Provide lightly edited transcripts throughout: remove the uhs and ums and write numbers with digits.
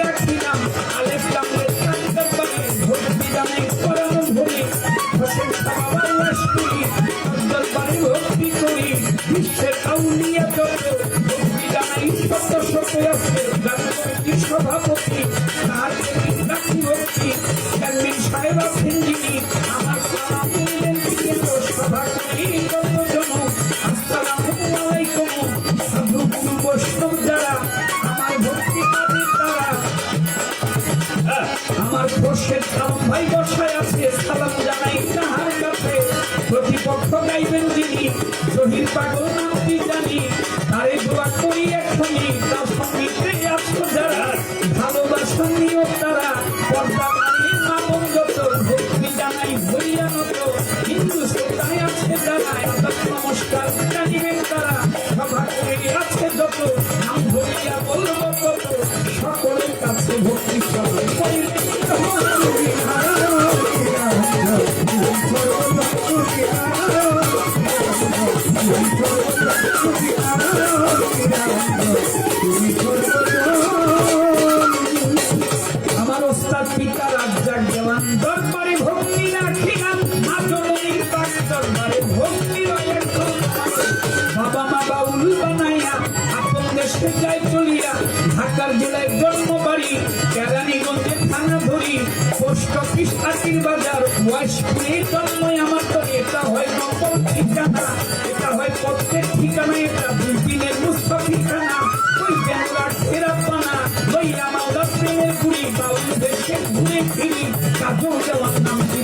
রাখিলাম আলেফ লামের কান্দার বাণী ভক্তি জানে পরাণ ভরি হোসেন সাবাবার লাশ করি কান্দার বাণী ভক্তি করি বিশ্বের আউলিয়া যত ভক্তি জানাই শত শত আছে গান কমিটির সভাপতি তার রাখি ভক্তি চেয়ারম্যান সাহেব আছেন যিনি আমার সালাম বললেন সভা করি কতজন আসসালামু আলাইকুম সাধু গুরু বৈষ্ণব যারা আমার ভক্তি কাজে তারা আমার খোরশেদ সালাম ভাই বসায় আছে সালাম জানাই তাহার কাছে প্রতিপক্ষ গাইবেন যিনি শহীদ পাগল নামটি জানি তারে দোয়া করি এখনই তার সঙ্গীতে আছো যারা ভালোবাসা নিও তারা পর্দা মানিয়ে মামন যত ভক্তি জানাই ভরিয়া নত হিন্দুস্তানে আছে যারা নমস্কার জানিবেন তারা সভা করে আছে যত নাম ধরিয়া বলব কত সকলের কাছে ভক্তি সবাই আমার ওস্তাদ পিতা রাজ্জাক দেওয়ান দরবারে ভক্তি রাখিলাম মাজনীর পাক দরবারে ভক্তি বাবা মা বাউল বানাইয়া আপন দেশে যায় চলিয়া ঢাকার জেলায় জন্ম বাড়ি কেরানীগঞ্জের থানা ধরি পোস্ট অফিস আটির বাজার ওয়াইশপুরে জন্ম আমার তো এটা হয় নকল ঠিকানা এটা হয় পথের ঠিকানা এটা দুদিনের মুস্তাফিখানা ওই জেলার ফেরা পানা ওই আমার প্রেমের গুড়ি বাউল দেশে ঘুরে ফিরি কাজল দেওয়ার নামটি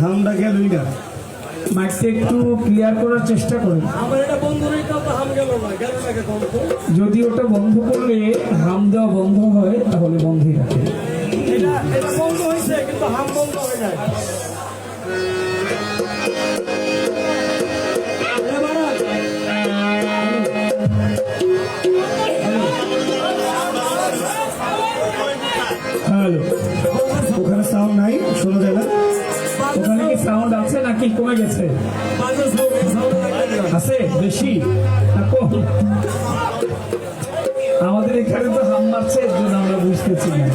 হামটা গেল মাইকটা একটু ক্লিয়ার করার চেষ্টা করেন যদি ওটা বন্ধ করলে হাম দেওয়া বন্ধ হয় তাহলে বন্ধই রাখে বন্ধ হয়েছে কিন্তু হাম বন্ধ হয়ে যায় হ্যালো ওখানে সাউন্ড নাই শোনা যায় না ওখানে কি সাউন্ড আছে নাকি কমে গেছে আছে বেশি না কম আমাদের এখানে তো হাম মারছে এর জন্য আমরা বুঝতেছি না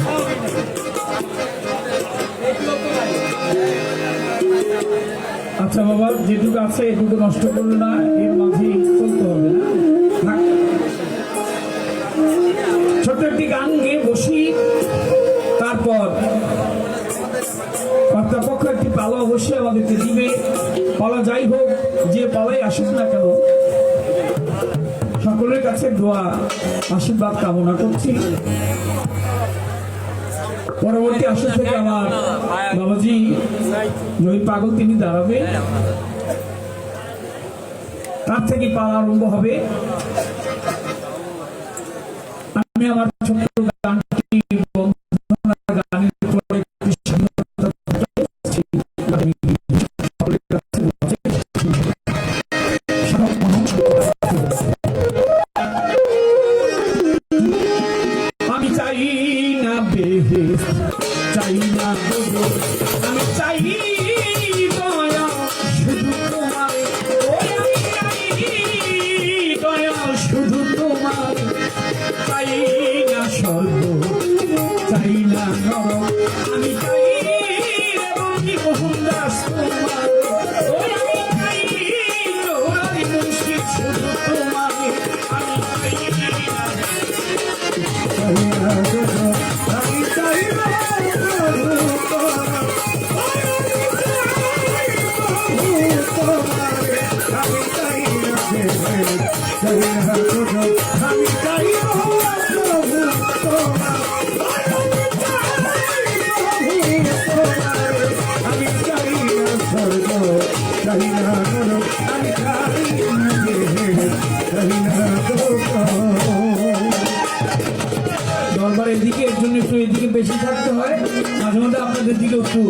আচ্ছা বাবা যেটুকু আছে এটুকু নষ্ট করলো না এর মাঝে চলতে হবে না ছোট্ট একটি গান গিয়ে বসি তারপর কর্তাপক্ষ একটি পালা অবশ্যই আমাদেরকে দিবে পালা যাই হোক যে পালাই আসুক না কেন সকলের কাছে দোয়া আশীর্বাদ কামনা করছি পরবর্তী আসর থেকে আমার বাবাজি জয়ী পাগল তিনি দাঁড়াবে তার থেকে পালা আরম্ভ হবে আমি আমার ছোট্ট গানটি গানের পরে আমি চাই না বেহেশ চাই না আমি চাই দয়া শুধু তোমার আমি চাই দয়া শুধু তোমার চাই না স্বর্গ চাই না নরক আমি চাই মোহনদাস তোমার আমি চাই জোরারি মুর্শিদ শুধু তোমার আমি চাই দরবার এদিকে, এর জন্য একটু এদিকে বেশি থাকতে হয়, মাঝে মধ্যে আপনাদের দিকে একটু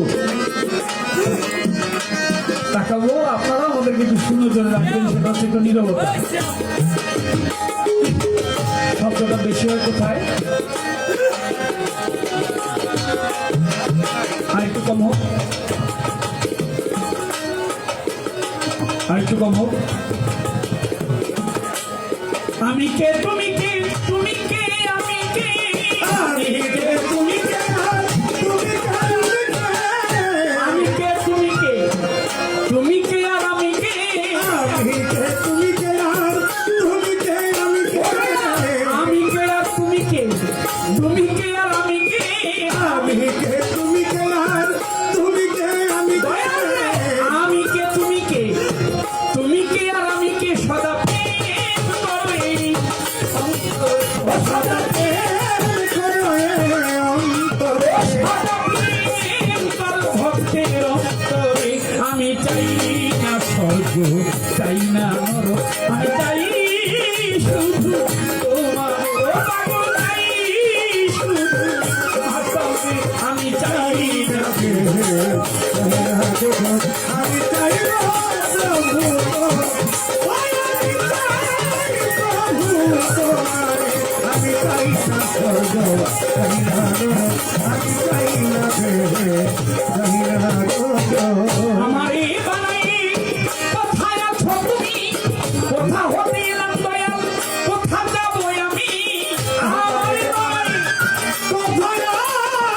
তাকাবো, আপনারা আমাদেরকে একটু সুনজরে রাখবেন, সেটা হচ্ছে একটু নীরবতা। শব্দটা বেশি হয় কোথায়, আর একটু কম হোক, আর একটু কম হোক। আমি কে, তুমি কে, তুমি কে, আমি কে, আমি কে, তুমি কে, আমি কে, তুমি কে, তুমি কে আর আমি কে, আমি কে, তুমি কে আর তুমি কে, আমি কে, আমি কে আর তুমি কে, তুমি কে আর আমি কে, আমি কে, তুমি কে আর তুমি কে, আমি কে, আমি কে, তুমি কে, তুমি কে আর আমি কে, সদা প্রেম করে সদা প্রেম করে অন্তরে, সদা প্রেম কর ভক্তের অন্তরে। আমি চাই না স্বর্গ, চাই না নরক, আমি চাই শুধু তোমার, ও পাগল চাই শুধু তোমাকে। আমি চাই না আমি চাই না প্রভু, আমি চাই না স্বর্গ, চাই না নরক, আমি চাই না চাই না আমারে বানাই কোথায় আছো তুমি, কোথা হতে এলাম দয়াল, কোথা যাবো আমি, আমারে বানাই কোথায় আছো তুমি,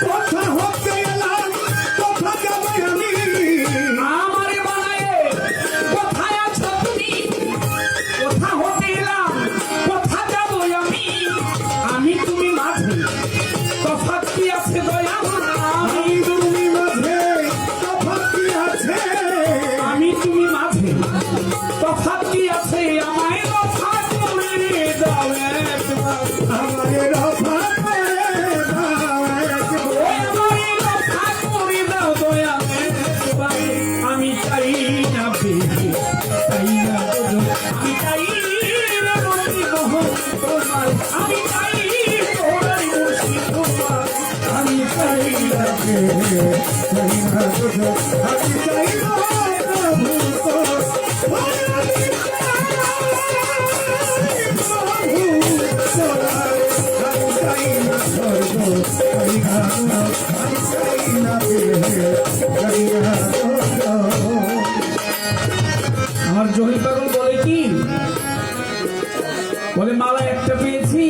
কোথা হতে এলাম, কোথা যাবো আমি, আমারে বানাই কোথায় আছো তুমি, কোথা হতে এলাম, কোথা যাবো আমি, আমি তুমি মাঝে তফাৎ কি আছে দয়াল, আমি তুমি মাঝে তফাৎ কি আছে, আমি তুমি মাঝে তফাৎ কি আছে, আমায় রফা করে দাও একবার, আমায় রফা করে দাও একবার, আমায় রফা করে দাও দয়াল একবার। আমি চাই না বেঁচে, চাই না গজল, আমি চাই না মতি মোহন তোমার, আমি চাই তোমার মুর্শিদ তোমার, আমি চাই না বেঁচে, চাই না গজল, আমি চাই না প্রভু তোর, আমি চাই না স্বর্গ, চাই না নরক, আমি চাই না বেঁচে, চাই না গজল। আমার জহির পাগল বলে কি, বলে মালা একটা পেয়েছি,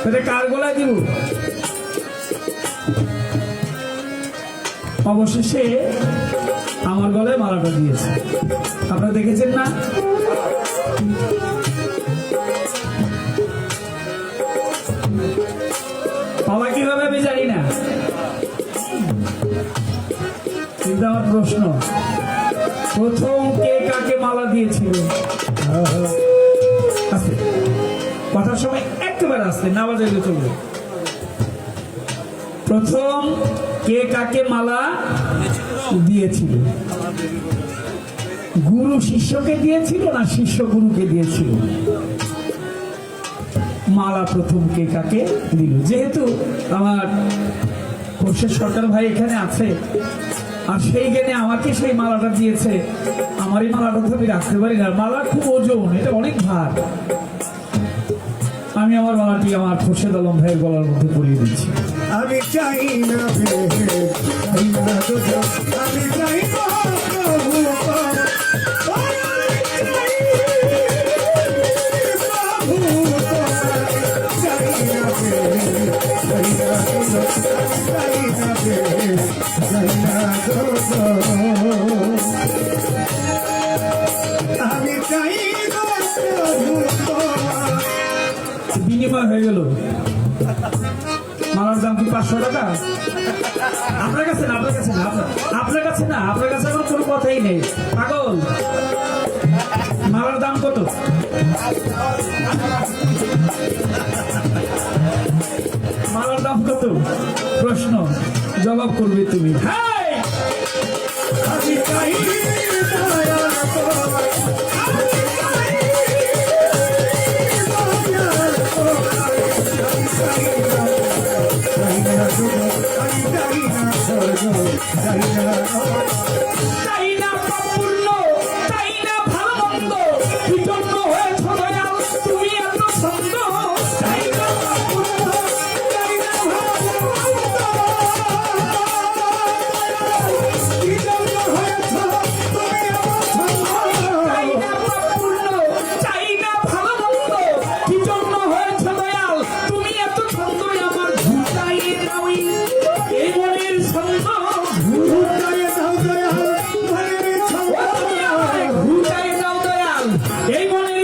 সেটা কার গলায় দিব, অবশেষে আমার গলায় মালাটা দিয়েছে। আপনারা দেখেছেন না, পাওয়া কিভাবে আমি জানি না, কিন্তু আমার প্রশ্ন, প্রথম কে কাকে মালা দিয়েছিল, আস্তে কথার সময় একেবারে আসতে না বাজাইলে চলবে, প্রথম কে কাকে মালা দিয়েছিল, গুরু শিষ্যকে দিয়েছিল না শিষ্য গুরুকে দিয়েছিল, মালা প্রথম কে কাকে দিল। যেহেতু আমার খোরশেদ সরকার ভাই এখানে আছে, আর সেই জ্ঞানে আমাকে সেই মালাটা দিয়েছে, আমার এই মালাটা তো আমি রাখতে পারি না, মালা খুব ওজন, এটা অনেক ভার, আমি আমার মালাটি আমার খোরশেদ আলম ভাইয়ের গলার মধ্যে পরিয়ে দিচ্ছি। আমি চাই না বেঁচে, চাই না গজল, আমি চাই না প্রভু তোর, আমি চাই না প্রভু তোমার। বিনিময় হয়ে গেল, মালার দাম কি 500 টাকা? আপনার কাছে না, আপনার কাছে না, আপনার কাছে না, আপনার কাছে আমার কোনো কথাই নেই পাগল। মালার দাম কত? মালার দাম কত? প্রশ্ন জবাব করবে তুমি। হ্যাঁ, আমি চাই দয়া তোমার, আমি চাই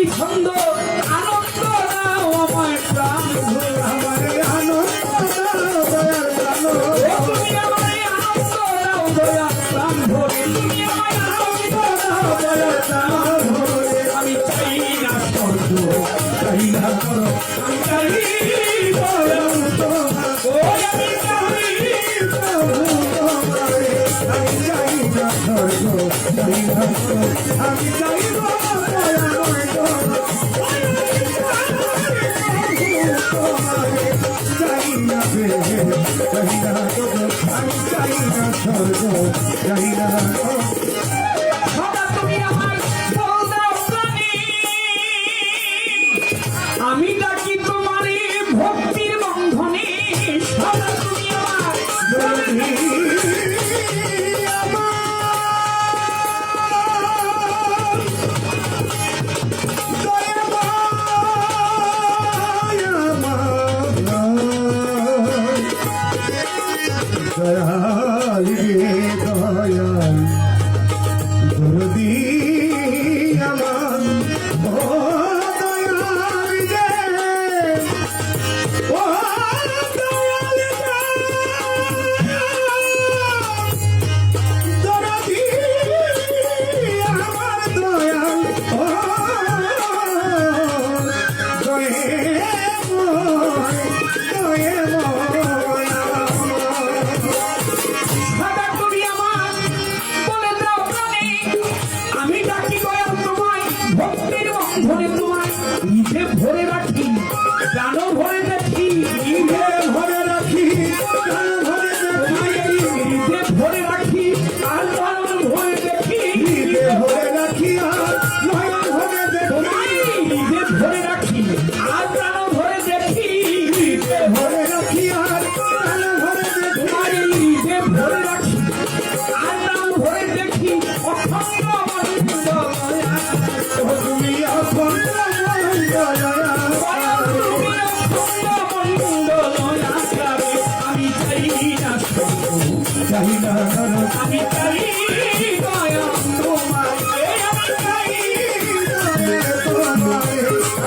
এই ছন্দ আনন্দ দাও আমায় প্রাণ ভরে। আমার আনন্দ দয়ার প্রাণ ও তুমি আমায় আনন্দ দাও দয়ার প্রাণ ভরে। তুমি আমায় আনন্দ দাও দয়ার প্রাণ ভরে। আমি চাই না স্বর্গ, চাই না নরক, আমি চাই দয়াল তোমার। ও আমি চাই আমি চাই না স্বর্গ চাই না নরক, আমি চাই দয়াময় তোমার। চাই না প্রেম চাই না জগৎ, আমি চাই না স্বর্গ চাই না নরক। সদা তুমি আমার বল দাও প্রাণী। আমি ডাকি তোমারে ভক্তির বন্ধনে। সদা তুমি আমার জননী আমার দয়াময় আমার দয়াল রে দয়াল দরদি আমার ও দয়াল রে ও দয়াল দরদি আমার দয়াল ও সদা তুমি আমার বলে দাও প্রাণী। আমি ডাকি দয়াল তোমায় ভক্তির বন্ধনে তোমায়। ইহে ভরে রাখি প্রাণ ভরে দেখি। ইহে ভরে রাখি প্রাণ ভরে তোমায় এই হৃদয়ে ভরে রাখি আর প্রাণ ভরে দেখি। হৃদে ভরে রাখি আর নয়ন ভরে দেখি তোমায় হৃদয়ে ভরে রাখি আর প্রাণ ভরে দেখি। হৃদয়ে ভরে রাখি আর প্রাণ ভরে দেখি তোমার এই হৃদয়ে ভরে রাখি আর প্রাণ ভরে দেখি। অখণ্ড আনন্দ দয়া। তুমি অখণ্ড দয়া তুমি অখণ্ড আনন্দ দয়াকারে। আমি চাই না স্বর্গ, চাই না নরক, আমি চাই দয়া তোমার। আমি চাই তোমারে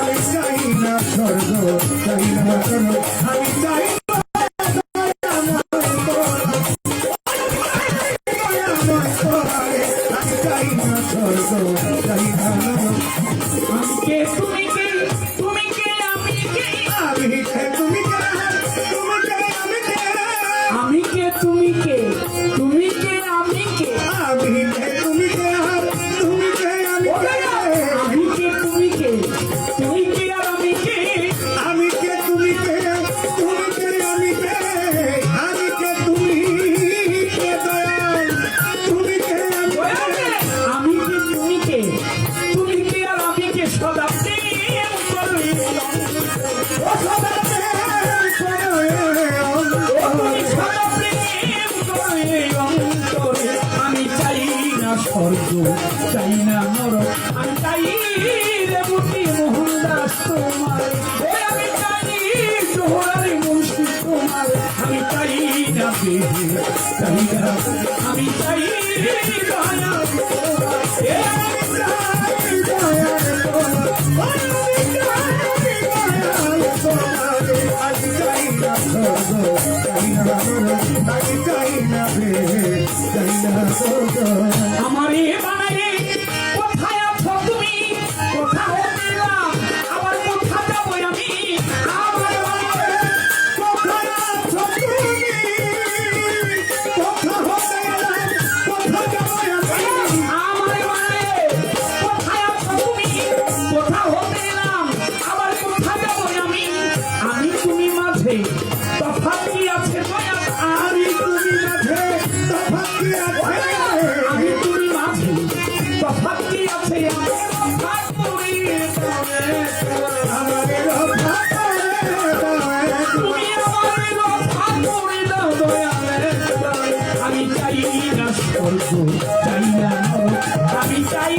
আমি চাই না স্বর্গ চাই না নরক, আমি চাই আমি চাই না স্বর্গ চাই না নরক, আমি কে তুমি কে তুমি কে আমি কে। আমি কে তুমি কে তুমি কে আমি কে আমি কে তুমি কে তুমি কে আমি কে। আমি কে তুমি কে আর তুমি কে আমি কে আমি কে তুমি কে তুমি কে আর আমি কে। আমি কে তুমি কে তুমি কে আমি কে আমি কে তুমি কে দয়াল তুমি কে আমি কে আমি কে তুমি কে আর আমি কে। সদা প্রেম করো। ও সদা সদা প্রেম করে অন্তরে। আমি চাই না স্বর্গ চাই না নরক, আমি চাই রে বুটি মোহনদাস তোমার। আমি চাই জোহরারি মুন্সি তোমার। আমি চাই না বেহে চাই না, আমি চাই দয়া তোমার। আমি চাই আমারে বানাইলে কোথায় আছো তুমি, কোথা হতে এলাম, আবার কোথা যাবো আমি। আমার বানাইলে কোথায় আছো তুমি, কোথা হতে এলাম, কোথা যাবো আমি। আমার বানাইলে কোথায় আছো তুমি, কোথা হতে এলাম, আবার কোথা যাবো আমি। আমি তুমি মাঝে তফাৎ কি আছে দয়া, আমি তুমি মাঝে তফাৎ কি আছে, আমি তুমি মাঝে তফাৎ কি আছে। তফাৎ করে তুমি আমার তফাৎ করে দাও দয়ালে। আমি চাই না স্বর্গ চাই না নরক, আমি চাই